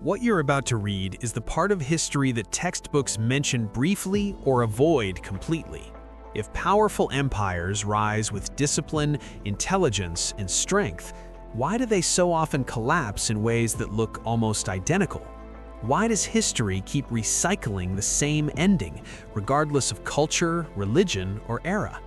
What you're about to read is the part of history that textbooks mention briefly or avoid completely. If powerful empires rise with discipline, intelligence, and strength, why do they so often collapse in ways that look almost identical? Why does history keep recycling the same ending, regardless of culture, religion, or era?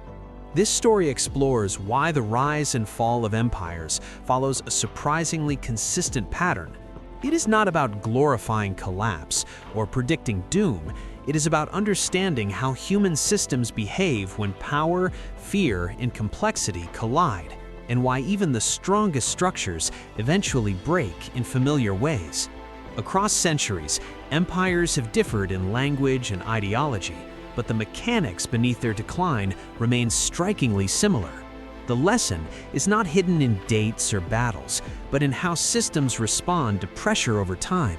This story explores why the rise and fall of empires follows a surprisingly consistent pattern. It is not about glorifying collapse or predicting doom. It is about understanding how human systems behave when power, fear, and complexity collide, and why even the strongest structures eventually break in familiar ways. Across centuries, empires have differed in language and ideology, but the mechanics beneath their decline remain strikingly similar. The lesson is not hidden in dates or battles, but in how systems respond to pressure over time.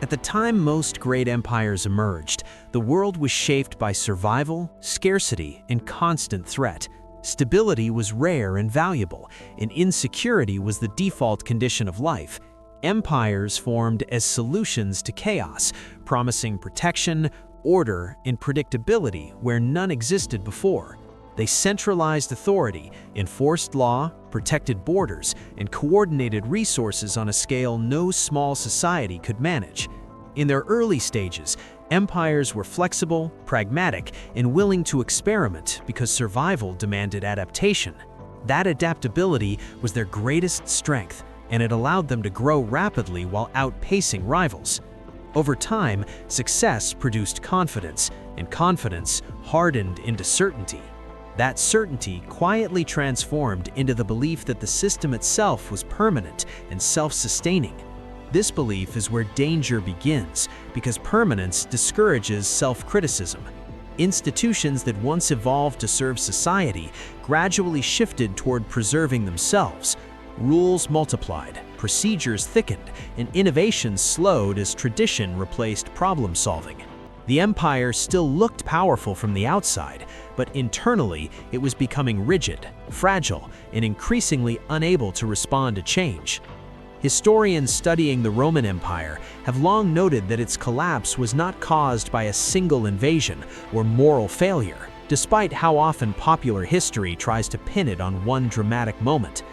At the time most great empires emerged, the world was shaped by survival, scarcity, and constant threat. Stability was rare and valuable, and insecurity was the default condition of life. Empires formed as solutions to chaos, promising protection, order, and predictability where none existed before. They centralized authority, enforced law, protected borders, and coordinated resources on a scale no small society could manage. In their early stages, empires were flexible, pragmatic, and willing to experiment because survival demanded adaptation. That adaptability was their greatest strength, and it allowed them to grow rapidly while outpacing rivals. Over time, success produced confidence, and confidence hardened into certainty. That certainty quietly transformed into the belief that the system itself was permanent and self-sustaining. This belief is where danger begins, because permanence discourages self-criticism. Institutions that once evolved to serve society gradually shifted toward preserving themselves. Rules multiplied, procedures thickened, and innovation slowed as tradition replaced problem-solving. The empire still looked powerful from the outside, but internally it was becoming rigid, fragile, and increasingly unable to respond to change. Historians studying the Roman Empire have long noted that its collapse was not caused by a single invasion or moral failure, despite how often popular history tries to pin it on one dramatic moment.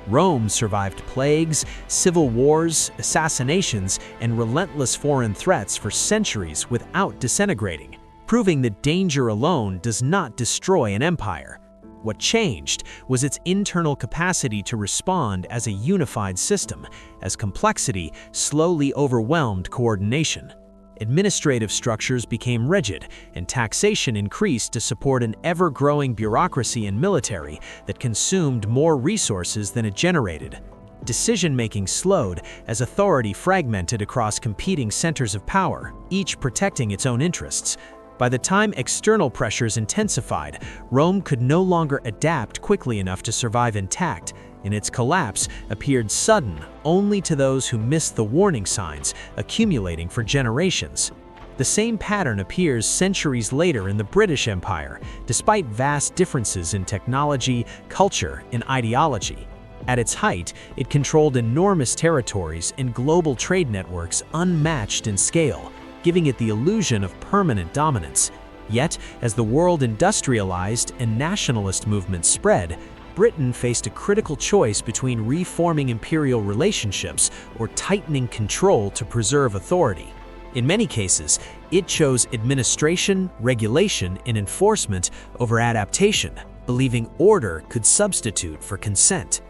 Rome survived plagues, civil wars, assassinations, and relentless foreign threats for centuries without disintegrating, proving that danger alone does not destroy an empire. What changed was its internal capacity to respond as a unified system, as complexity slowly overwhelmed coordination. Administrative structures became rigid, and taxation increased to support an ever-growing bureaucracy and military that consumed more resources than it generated. Decision-making slowed as authority fragmented across competing centers of power, each protecting its own interests. By the time external pressures intensified, Rome could no longer adapt quickly enough to survive intact, and its collapse appeared sudden only to those who missed the warning signs accumulating for generations. The same pattern appears centuries later in the British Empire, despite vast differences in technology, culture, and ideology. At its height, it controlled enormous territories and global trade networks unmatched in scale, giving it the illusion of permanent dominance. Yet, as the world industrialized and nationalist movements spread, Britain faced a critical choice between reforming imperial relationships or tightening control to preserve authority. In many cases, it chose administration, regulation, and enforcement over adaptation, believing order could substitute for consent.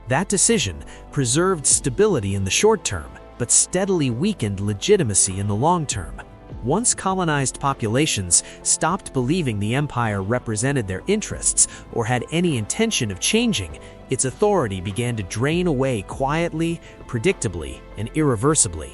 That decision preserved stability in the short term, but steadily weakened legitimacy in the long term. Once colonized populations stopped believing the empire represented their interests or had any intention of changing, its authority began to drain away quietly, predictably, and irreversibly.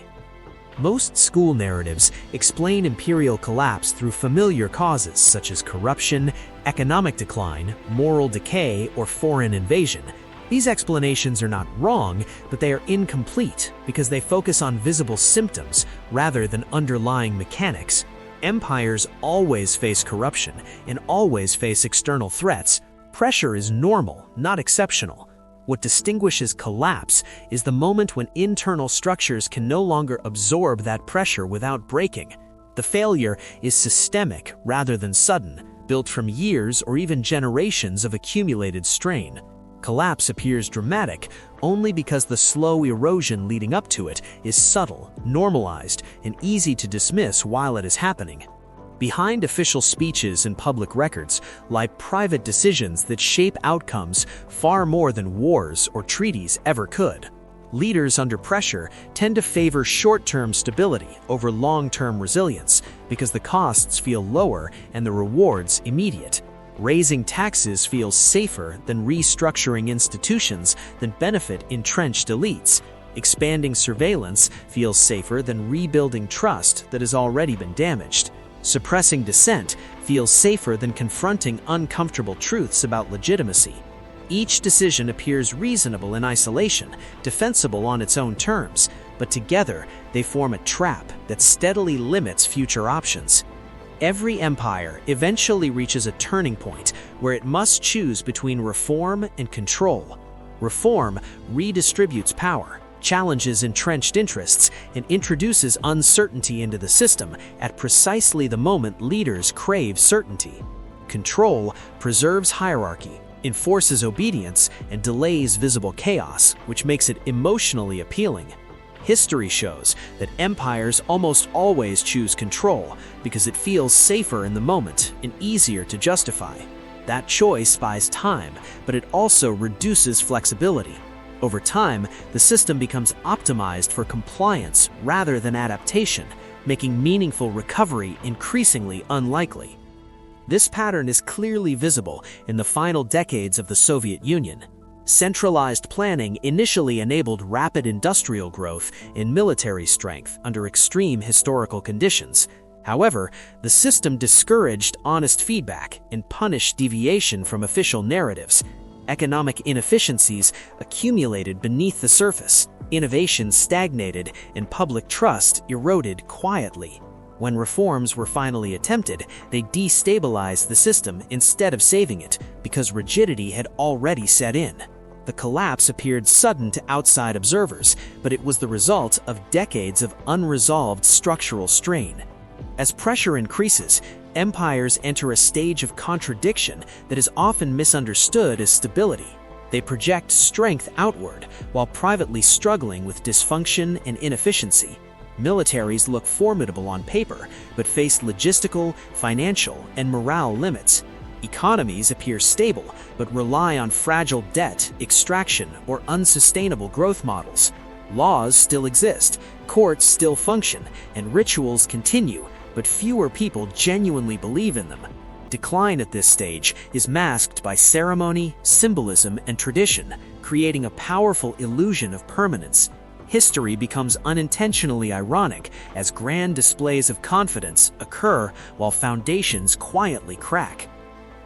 Most school narratives explain imperial collapse through familiar causes such as corruption, economic decline, moral decay, or foreign invasion. These explanations are not wrong, but they are incomplete because they focus on visible symptoms rather than underlying mechanics. Empires always face corruption and always face external threats. Pressure is normal, not exceptional. What distinguishes collapse is the moment when internal structures can no longer absorb that pressure without breaking. The failure is systemic rather than sudden, built from years or even generations of accumulated strain. Collapse appears dramatic only because the slow erosion leading up to it is subtle, normalized, and easy to dismiss while it is happening. Behind official speeches and public records lie private decisions that shape outcomes far more than wars or treaties ever could. Leaders under pressure tend to favor short-term stability over long-term resilience because the costs feel lower and the rewards immediate. Raising taxes feels safer than restructuring institutions that benefit entrenched elites. Expanding surveillance feels safer than rebuilding trust that has already been damaged. Suppressing dissent feels safer than confronting uncomfortable truths about legitimacy. Each decision appears reasonable in isolation, defensible on its own terms, but together they form a trap that steadily limits future options. Every empire eventually reaches a turning point where it must choose between reform and control. Reform redistributes power, challenges entrenched interests, and introduces uncertainty into the system at precisely the moment leaders crave certainty. Control preserves hierarchy, enforces obedience, and delays visible chaos, which makes it emotionally appealing. History shows that empires almost always choose control because it feels safer in the moment and easier to justify. That choice buys time, but it also reduces flexibility. Over time, the system becomes optimized for compliance rather than adaptation, making meaningful recovery increasingly unlikely. This pattern is clearly visible in the final decades of the Soviet Union. Centralized planning initially enabled rapid industrial growth and military strength under extreme historical conditions. However, the system discouraged honest feedback and punished deviation from official narratives. Economic inefficiencies accumulated beneath the surface, innovation stagnated, and public trust eroded quietly. When reforms were finally attempted, they destabilized the system instead of saving it, because rigidity had already set in. The collapse appeared sudden to outside observers, but it was the result of decades of unresolved structural strain. As pressure increases, empires enter a stage of contradiction that is often misunderstood as stability. They project strength outward while privately struggling with dysfunction and inefficiency. Militaries look formidable on paper, but face logistical, financial, and morale limits. Economies appear stable, but rely on fragile debt, extraction, or unsustainable growth models. Laws still exist, courts still function, and rituals continue, but fewer people genuinely believe in them. Decline at this stage is masked by ceremony, symbolism, and tradition, creating a powerful illusion of permanence. History becomes unintentionally ironic as grand displays of confidence occur while foundations quietly crack.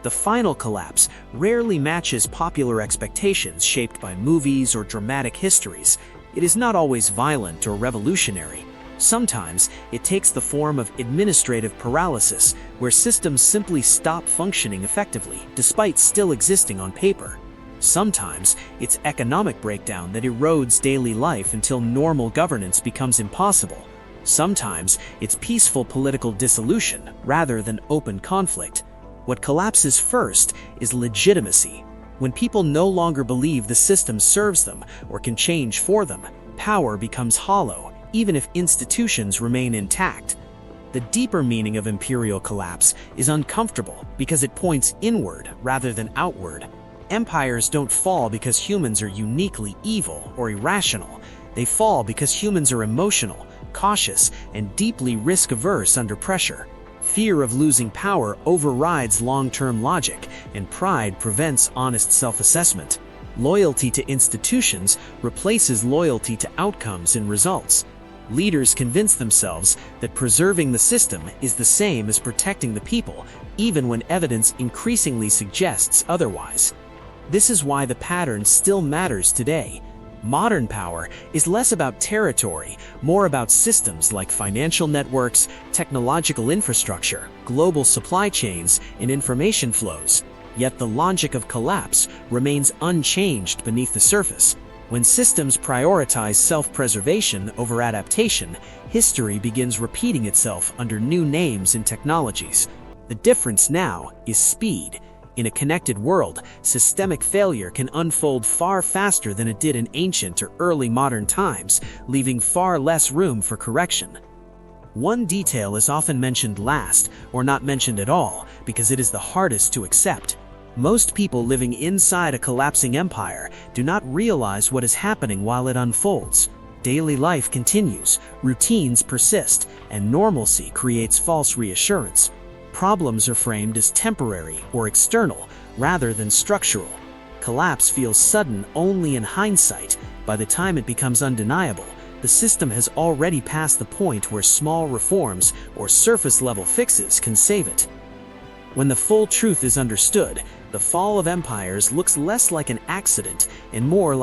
The final collapse rarely matches popular expectations shaped by movies or dramatic histories. It is not always violent or revolutionary. Sometimes it takes the form of administrative paralysis, where systems simply stop functioning effectively, despite still existing on paper. Sometimes it's economic breakdown that erodes daily life until normal governance becomes impossible. Sometimes it's peaceful political dissolution rather than open conflict. What collapses first is legitimacy. When people no longer believe the system serves them or can change for them, power becomes hollow, even if institutions remain intact. The deeper meaning of imperial collapse is uncomfortable because it points inward rather than outward. Empires don't fall because humans are uniquely evil or irrational. They fall because humans are emotional, cautious, and deeply risk-averse under pressure. Fear of losing power overrides long-term logic, and pride prevents honest self-assessment. Loyalty to institutions replaces loyalty to outcomes and results. Leaders convince themselves that preserving the system is the same as protecting the people, even when evidence increasingly suggests otherwise. This is why the pattern still matters today. Modern power is less about territory, more about systems like financial networks, technological infrastructure, global supply chains, and information flows. Yet the logic of collapse remains unchanged beneath the surface. When systems prioritize self-preservation over adaptation, history begins repeating itself under new names and technologies. The difference now is speed. In a connected world, systemic failure can unfold far faster than it did in ancient or early modern times, leaving far less room for correction. One detail is often mentioned last, or not mentioned at all, because it is the hardest to accept. Most people living inside a collapsing empire do not realize what is happening while it unfolds. Daily life continues, routines persist, and normalcy creates false reassurance. Problems are framed as temporary or external, rather than structural. Collapse feels sudden only in hindsight. By the time it becomes undeniable, the system has already passed the point where small reforms or surface-level fixes can save it. When the full truth is understood, the fall of empires looks less like an accident and more like